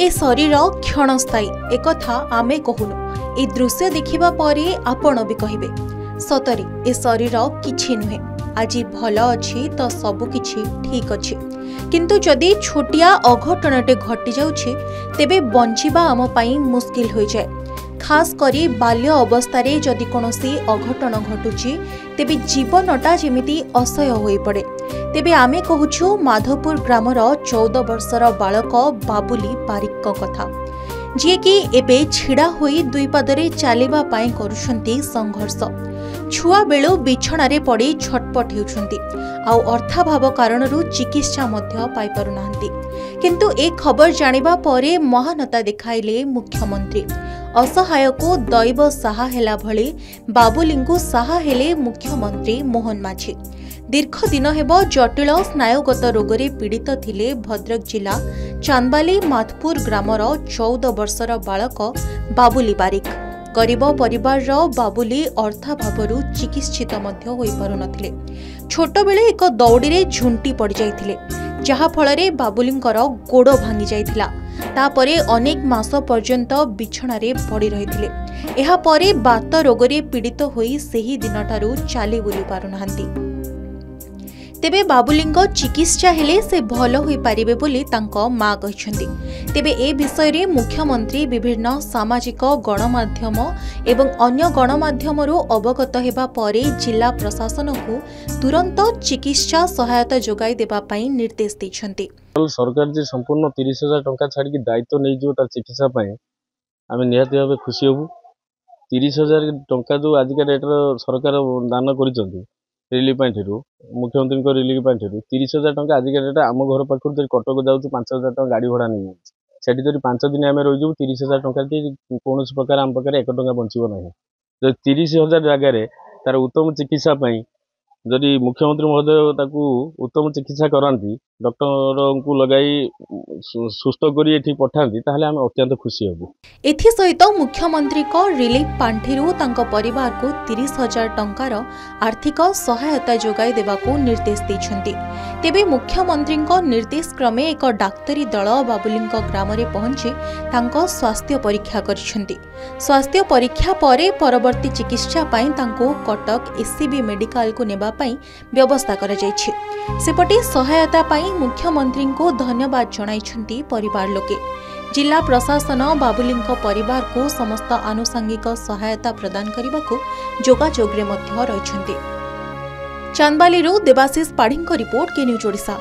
ए शरीर क्षणस्थायी एकथा आमे कहूनु। ए दृश्य देखिबा परे आपण भी कहिबे सतरे ए शरीर किछि नुहे। आज भल अछि तो सब किछि ठीक अछि, किंतु जदि छोटिया अघटनटे घटी जाउछि तेबे बंचिबा आम पई मुश्किल होई जाय। खास करी बाल्य अवस्था जदि कोनोसी अघटन घटुछि तेबे जीवनटा जेमिति असह्य होई पड़े। तेबे आमे कहूछु माधवपुर ग्रामर 14 वर्षर बालक बाबुली बारिक कथा, जी कि एबे छिड़ा होई दुई पादरे चलिबा पाई करूछंती संघर्ष। छुआ बेलू बिछणारे पड़ी छटपट हेउछंती आ अर्थाभाव कारणरू चिकित्सा मध्य पाई पारु नाहंती। किंतु ए खबर जानिबा परे महानता देखाइले मुख्यमंत्री। असहाय को दैव साहा हेला भली बाबुलींकु साहा हेले मुख्यमंत्री मोहन माझी। दीर्घ दिन हेब जटिल स्नायुगत रोगरे पीड़ित थिले भद्रक जिला चांदबाली माधपुर ग्रामर 14 वर्षर बालक बाबुली बारिक। गरीब परिवार बाबुली अर्थाभावरू चिकित्सित मध्य होई पारु नथिले। छोट बेले एक दौड़ी झुंटी पड़ जाइथिले, जहा फलरे बाबुलींकर गोड़ भांगी जाइथिला। तापरे अनेक मास पर्यंत बिछणारे पड़ी रहिथिले। एहा परे बात रोगरे पीड़ित होई सेही दिनटारू चाली बुली पारु नाहंती। तेबे बाबुलींक चिकित्सा हेले से भल होई पारिबे बोली तांको मां कहिसेंती। तेबे ए विषय रे मुख्यमंत्री विभिन्न सामाजिक गणमाध्यम एवं अन्य गणमाध्यमरू अवगत हेबा परे जिला प्रशासन को तुरंत चिकित्सा सहायता जोगाई देबा पई निर्देश दैछंती। सरकार जे संपूर्ण 30,000 टंका छाड़ी दायित्व नै जो तार चिकित्सा पई आमे निहाती भाबे खुशी होबु। 30,000 टंका जो आजिका डेट सरकार दान करिसंती रिलीफ पाइठरू, मुख्यमंत्री रिलीफ पाइठरू 30,000 टंका आजिका डेट आम घर पाखर जब कटक जाऊँ 5,000 टंका गाड़ी भड़ा नहीं सेठी जब 5 दिन आम रही 30,000 टंका कौन प्रकार आम पाखे 1 टंका बचब ना। जब 30,000 जगार तार उत्तम चिकित्सा जदि मुख्यमंत्री महोदय ताकू उत्तम चिकित्सा कराती डॉक्टर को लगाई सुस्थ करी एठी पठाती ताहले आम अत्यंत खुशी हबु। एथि सहित मुख्यमंत्री को रिलीफ पांठिरू तांको परिवार को 30,000 टंकार आर्थिक सहायता जोगाई देबाकू निर्देश दैछंती। तेबे मुख्यमंत्री को निर्देश क्रमे एक डाक्तरी दल बाबुलींक ग्राम रे पहुंची तांको स्वास्थ्य परीक्षा करिसंती। स्वास्थ्य परीक्षा परे परवर्ती चिकित्सा पई तांको कटक एससीबी मेडिकल को नेबा पई व्यवस्था करा जायछि। सेपटे सहायता पई मुख्यमंत्री को धन्यवाद जणाइछंती परिवार लोके। जिला प्रशासन बाबुलींक परिवार को समस्त आनुषंगिक सहायता प्रदान करबाकू जोगाजोगरे मध्य रहिछंती। चांदबालीरू देवाशीष पाढ़ींक रिपोर्ट के न्यूज ओडिशा।